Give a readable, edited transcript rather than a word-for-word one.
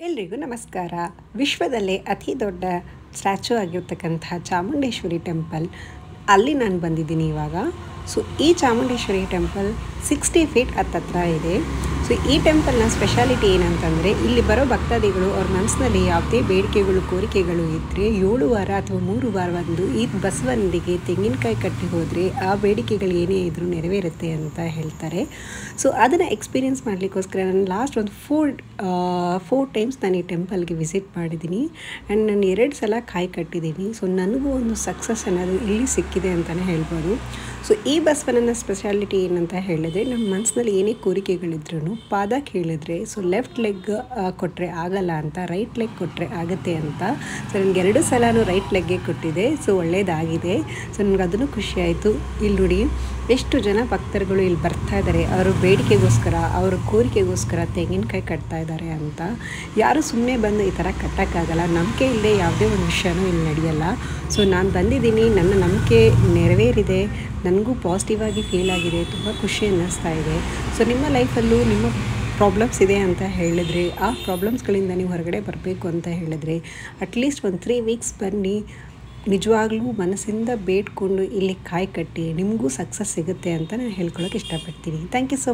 ಎಲ್ರಿಗೂ ನಮಸ್ಕಾರ. ವಿಶ್ವದಲ್ಲೇ ಅತಿ ದೊಡ್ಡ ಸ್ಟ್ಯಾಚ್ಯೂ ಆಗಿರ್ತಕ್ಕಂಥ ಚಾಮುಂಡೇಶ್ವರಿ ಟೆಂಪಲ್ ಅಲ್ಲಿ ನಾನು ಬಂದಿದ್ದೀನಿ ಇವಾಗ. ಸೊ ಈ ಚಾಮುಂಡೇಶ್ವರಿ ಟೆಂಪಲ್ 60 ಫೀಟ್ ಹತ್ತತ್ರ ಇದೆ. ಸೊ ಈ ಟೆಂಪಲ್ನ ಸ್ಪೆಷಾಲಿಟಿ ಏನಂತಂದರೆ, ಇಲ್ಲಿ ಬರೋ ಭಕ್ತಾದಿಗಳು ಅವ್ರ ಮನಸ್ಸಿನಲ್ಲಿ ಯಾವುದೇ ಬೇಡಿಕೆಗಳು ಕೋರಿಕೆಗಳು ಇದ್ದರೆ 7 ವಾರ ಅಥವಾ 3 ವಾರ ಬಂದು ಈ ಬಸವನಿಗೆ ತೆಂಗಿನಕಾಯಿ ಕಟ್ಟಿ ಹೋದರೆ ಆ ಬೇಡಿಕೆಗಳು ಏನೇ ಇದ್ದರೂ ನೆರವೇರುತ್ತೆ ಅಂತ ಹೇಳ್ತಾರೆ. ಸೊ ಅದನ್ನು ಎಕ್ಸ್ಪೀರಿಯೆನ್ಸ್ ಮಾಡಲಿಕ್ಕೋಸ್ಕರ ನಾನು ಲಾಸ್ಟ್ ಒಂದು 4 ಟೈಮ್ಸ್ ನಾನು ಈ ಟೆಂಪಲ್ಗೆ ವಿಸಿಟ್ ಮಾಡಿದ್ದೀನಿ. ಆ್ಯಂಡ್ ನಾನು 2 ಸಲ ಕಾಯಿ ಕಟ್ಟಿದ್ದೀನಿ. ಸೊ ನನಗೂ ಒಂದು ಸಕ್ಸಸ್ ಅನ್ನೋದು ಇಲ್ಲಿ ಸಿಕ್ಕಿದೆ ಅಂತಲೇ ಹೇಳ್ಬೋದು. ಸೊ ಈ ಬಸವನ ಸ್ಪೆಷಾಲಿಟಿ ಏನಂತ ಹೇಳಿದ್ರೆ, ನಮ್ಮ ಮನಸ್ಸಿನಲ್ಲಿ ಏನೇ ಕೋರಿಕೆಗಳಿದ್ರೂ ಪಾದ ಕೇಳಿದ್ರೆ ಸೊ ಲೆಫ್ಟ್ ಲೆಗ್ ಕೊಟ್ಟರೆ ಆಗಲ್ಲ ಅಂತ, ರೈಟ್ ಲೆಗ್ ಕೊಟ್ಟರೆ ಆಗುತ್ತೆ ಅಂತ. ಸೊ ನನಗೆ 2 ಸಲನೂ ರೈಟ್ ಲೆಗ್ಗೆ ಕೊಟ್ಟಿದೆ. ಸೊ ಒಳ್ಳೆಯದಾಗಿದೆ. ಸೊ ನನಗೆ ಅದನ್ನು ಖುಷಿ ಆಯಿತು. ಇಲ್ಲಿ ನೋಡಿ ಎಷ್ಟು ಜನ ಭಕ್ತರುಗಳು ಇಲ್ಲಿ ಬರ್ತಾ ಇದ್ದಾರೆ, ಅವರ ಬೇಡಿಕೆಗೋಸ್ಕರ ಅವರ ಕೋರಿಕೆಗೋಸ್ಕರ ತೆಂಗಿನಕಾಯಿ ಕಟ್ತಾ ಇದ್ದಾರೆ ಅಂತ. ಯಾರು ಸುಮ್ಮನೆ ಬಂದು ಈ ಥರ ಕಟ್ಟೋಕ್ಕಾಗಲ್ಲ. ನಂಬಿಕೆ ಇಲ್ಲದೆ ಯಾವುದೇ ಒಂದು ವಿಷಯನೂ ಇಲ್ಲಿ ನಡೆಯಲ್ಲ. ಸೊ ನಾನು ಬಂದಿದ್ದೀನಿ, ನನ್ನ ನಂಬಿಕೆ ನೆರವೇರಿದೆ, ನನಗೂ ಪಾಸಿಟಿವ್ ಆಗಿ ಫೀಲ್ ಆಗಿದೆ, ತುಂಬ ಖುಷಿ ಅನ್ನಿಸ್ತಾ ಇದೆ. ಸೊ ನಿಮ್ಮ ಲೈಫಲ್ಲೂ ನಿಮ್ಮ ಪ್ರಾಬ್ಲಮ್ಸ್ ಇದೆ ಅಂತ ಹೇಳಿದರೆ, ಆ ಪ್ರಾಬ್ಲಮ್ಸ್ಗಳಿಂದ ನೀವು ಹೊರಗಡೆ ಬರಬೇಕು ಅಂತ ಹೇಳಿದರೆ ಅಟ್ಲೀಸ್ಟ್ ಒಂದು 3 ವೀಕ್ಸ್ ಬನ್ನಿ. ನಿಜವಾಗ್ಲೂ ಮನಸ್ಸಿಂದ ಬೇಡ್ಕೊಂಡು ಇಲ್ಲಿ ಕಾಯಿ ಕಟ್ಟಿ ನಿಮಗೂ ಸಕ್ಸಸ್ ಸಿಗುತ್ತೆ ಅಂತ ನಾನು ಹೇಳ್ಕೊಳ್ಳೋಕೆ ಇಷ್ಟಪಡ್ತೀನಿ. Thank you so